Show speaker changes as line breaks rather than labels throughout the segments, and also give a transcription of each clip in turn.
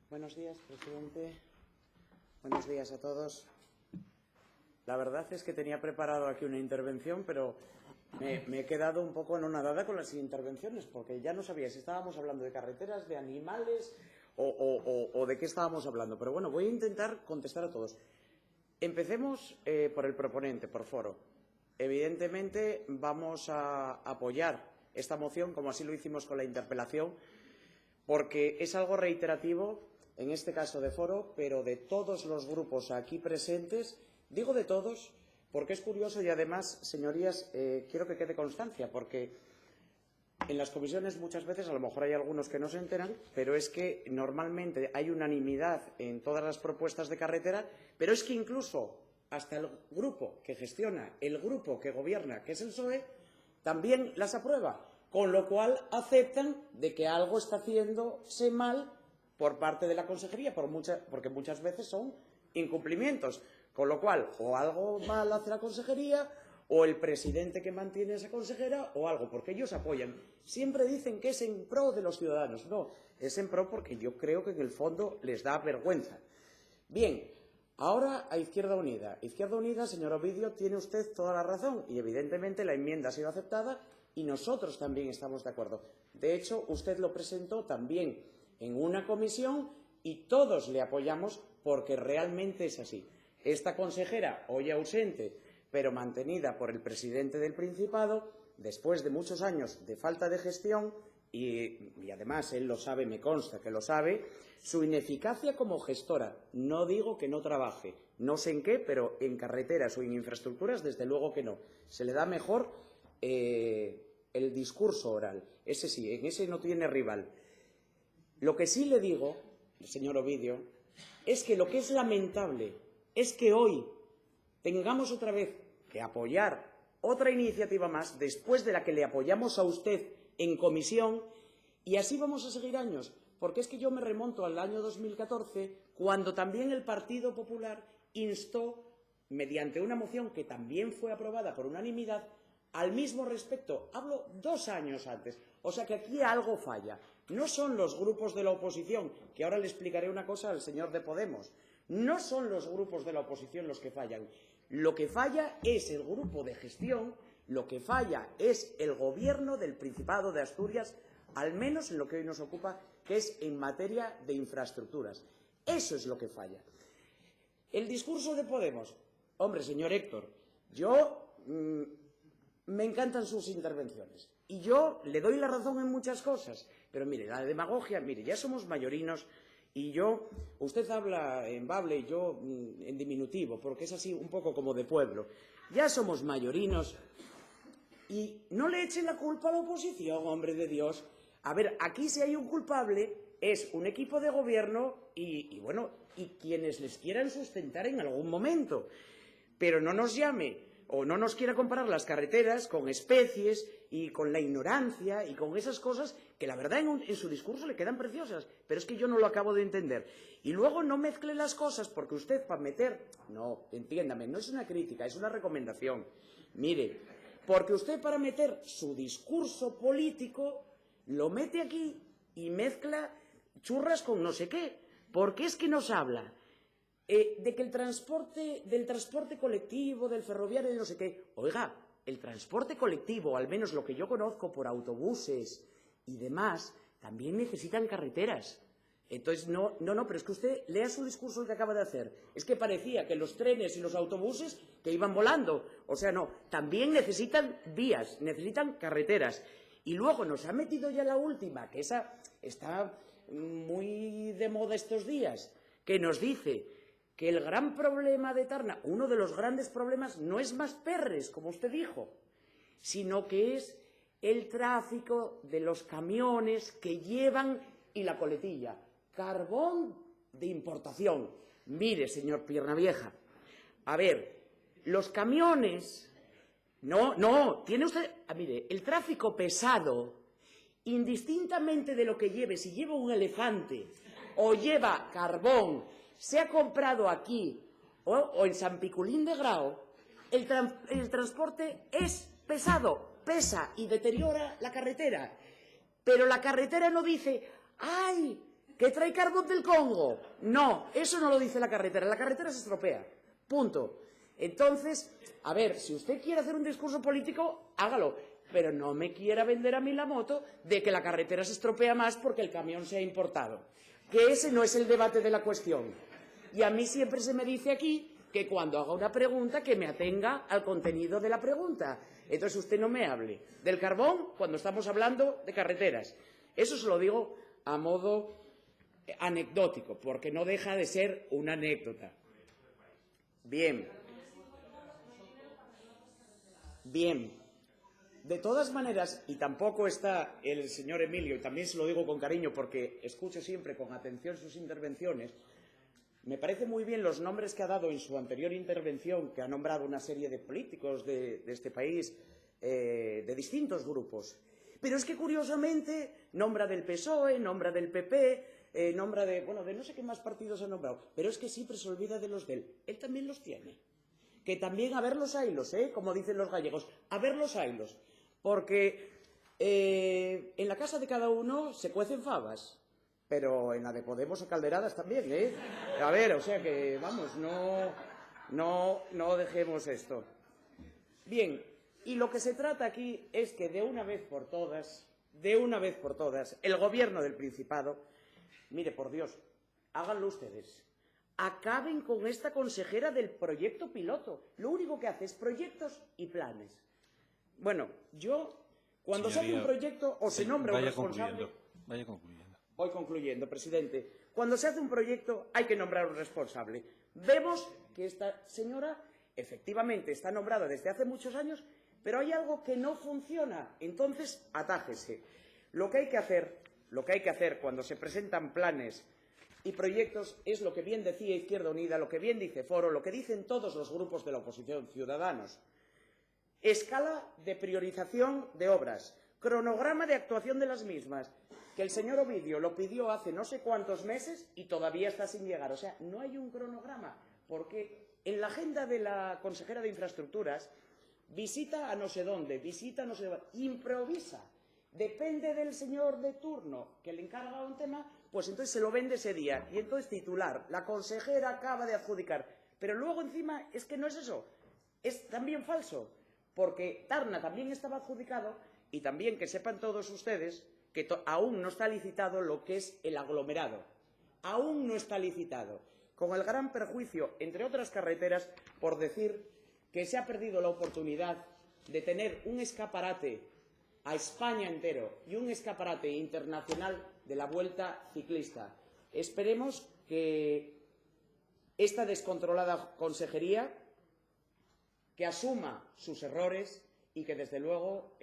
Buenos días, presidente. Buenos días a todos. La verdad es que tenía preparado aquí una intervención, pero me he quedado un poco anonadada con las intervenciones, porque ya no sabía si estábamos hablando de carreteras, de animales o de qué estábamos hablando. Pero bueno, voy a intentar contestar a todos. Empecemos por el proponente, por Foro. Evidentemente vamos a apoyar esta moción, como así lo hicimos con la interpelación, porque es algo reiterativo, en este caso de Foro, pero de todos los grupos aquí presentes. Digo de todos porque es curioso y además, señorías, quiero que quede constancia, porque en las comisiones muchas veces, a lo mejor hay algunos que no se enteran, pero es que normalmente hay unanimidad en todas las propuestas de carretera, pero es que incluso hasta el grupo que gestiona, el grupo que gobierna, que es el PSOE, también las aprueba, con lo cual aceptan de que algo está haciéndose mal por parte de la consejería, porque muchas veces son incumplimientos, con lo cual o algo mal hace la consejería o el presidente que mantiene a esa consejera o algo, porque ellos apoyan. Siempre dicen que es en pro de los ciudadanos. No, es en pro porque yo creo que en el fondo les da vergüenza. Bien, ahora a Izquierda Unida. Izquierda Unida, señor Ovidio, tiene usted toda la razón y evidentemente la enmienda ha sido aceptada y nosotros también estamos de acuerdo. De hecho, usted lo presentó también en una comisión y todos le apoyamos porque realmente es así. Esta consejera, hoy ausente, pero mantenida por el presidente del Principado, después de muchos años de falta de gestión, y además él lo sabe, me consta que lo sabe, su ineficacia como gestora, no digo que no trabaje, no sé en qué, pero en carreteras o en infraestructuras desde luego que no. Se le da mejor el discurso oral, ese sí, en ese no tiene rival. Lo que sí le digo, señor Ovidio, es que lo que es lamentable es que hoy tengamos otra vez que apoyar otra iniciativa más después de la que le apoyamos a usted en comisión y así vamos a seguir años, porque es que yo me remonto al año 2014 cuando también el Partido Popular instó, mediante una moción que también fue aprobada por unanimidad, al mismo respecto. Hablo 2 años antes, o sea que aquí algo falla. No son los grupos de la oposición, que ahora le explicaré una cosa al señor de Podemos, no son los grupos de la oposición los que fallan. Lo que falla es el grupo de gestión, lo que falla es el gobierno del Principado de Asturias, al menos en lo que hoy nos ocupa, que es en materia de infraestructuras. Eso es lo que falla. El discurso de Podemos. Hombre, señor Héctor, yo me encantan sus intervenciones y yo le doy la razón en muchas cosas, pero mire, la demagogia, mire, ya somos mayorinos. Y usted habla en bable y yo en diminutivo, porque es así un poco como de pueblo. Ya somos mayorinos y no le echen la culpa a la oposición, hombre de Dios. A ver, aquí si hay un culpable es un equipo de gobierno y quienes les quieran sustentar en algún momento. Pero no nos llame o no nos quiera comparar las carreteras con especies y con la ignorancia y con esas cosas que la verdad en su discurso le quedan preciosas, pero es que yo no lo acabo de entender. Y luego no mezcle las cosas porque usted para meter... No, entiéndame, no es una crítica, es una recomendación. Mire, porque usted para meter su discurso político lo mete aquí y mezcla churras con no sé qué, porque es que nos habla de que del transporte colectivo, del ferroviario, de no sé qué. Oiga, el transporte colectivo, al menos lo que yo conozco por autobuses y demás, también necesitan carreteras. Entonces, no, pero es que usted lea su discurso que acaba de hacer. Es que parecía que los trenes y los autobuses que iban volando. O sea, no, también necesitan vías, necesitan carreteras. Y luego nos ha metido ya la última, que esa está muy de moda estos días, que nos dice que el gran problema de Etarna, uno de los grandes problemas, no es Masperres, como usted dijo, sino que es el tráfico de los camiones que llevan y la coletilla. Carbón de importación. Mire, señor Piernavieja, a ver, los camiones... No, tiene usted... mire, el tráfico pesado, indistintamente de lo que lleve, si lleva un elefante o lleva carbón, se ha comprado aquí o en San Piculín de Grao, el transporte es pesado, pesa y deteriora la carretera. Pero la carretera no dice, ¡ay! ¿Que trae carbón del Congo? No, eso no lo dice la carretera se estropea, punto. Entonces, a ver, si usted quiere hacer un discurso político, hágalo, pero no me quiera vender a mí la moto de que la carretera se estropea más porque el camión se ha importado, que ese no es el debate de la cuestión. Y a mí siempre se me dice aquí que cuando haga una pregunta que me atenga al contenido de la pregunta. Entonces usted no me hable del carbón cuando estamos hablando de carreteras. Eso se lo digo a modo anecdótico, porque no deja de ser una anécdota. Bien. Bien. De todas maneras, y tampoco está el señor Emilio, y también se lo digo con cariño porque escucho siempre con atención sus intervenciones, me parece muy bien los nombres que ha dado en su anterior intervención, que ha nombrado una serie de políticos de este país, de distintos grupos. Pero es que, curiosamente, nombra del PSOE, nombra del PP, nombra de no sé qué más partidos ha nombrado, pero es que siempre se olvida de los de él. Él también los tiene. Que también a ver los haylos, como dicen los gallegos, a ver los haylos. Porque en la casa de cada uno se cuecen fabas. Pero en la de Podemos a calderadas también, A ver, o sea que, vamos, no dejemos esto. Bien, y lo que se trata aquí es que de una vez por todas, el Gobierno del Principado, mire, por Dios, háganlo ustedes. Acaben con esta consejera del proyecto piloto. Lo único que hace es proyectos y planes. Bueno, cuando se hace un proyecto o se nombra un responsable...
Vaya concluyendo.
Voy concluyendo, presidente. Cuando se hace un proyecto hay que nombrar un responsable. Vemos que esta señora efectivamente está nombrada desde hace muchos años, pero hay algo que no funciona. Entonces, atájese. Lo que hay que hacer cuando se presentan planes y proyectos es lo que bien decía Izquierda Unida, lo que bien dice Foro, lo que dicen todos los grupos de la oposición, Ciudadanos. Escala de priorización de obras, cronograma de actuación de las mismas, que el señor Ovidio lo pidió hace no sé cuántos meses y todavía está sin llegar. O sea, no hay un cronograma, porque en la agenda de la consejera de Infraestructuras visita a no sé dónde, improvisa. Depende del señor de turno que le encarga un tema, pues entonces se lo vende ese día. Y entonces titular, la consejera acaba de adjudicar. Pero luego encima es que no es eso, es también falso, porque Tarna también estaba adjudicado y también que sepan todos ustedes que aún no está licitado lo que es el aglomerado. Aún no está licitado, con el gran perjuicio, entre otras carreteras, por decir que se ha perdido la oportunidad de tener un escaparate a España entero y un escaparate internacional de la Vuelta Ciclista. Esperemos que esta descontrolada consejería que asuma sus errores y que, desde luego,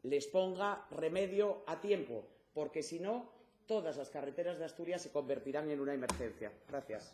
les ponga remedio a tiempo, porque si no, todas las carreteras de Asturias se convertirán en una emergencia. Gracias.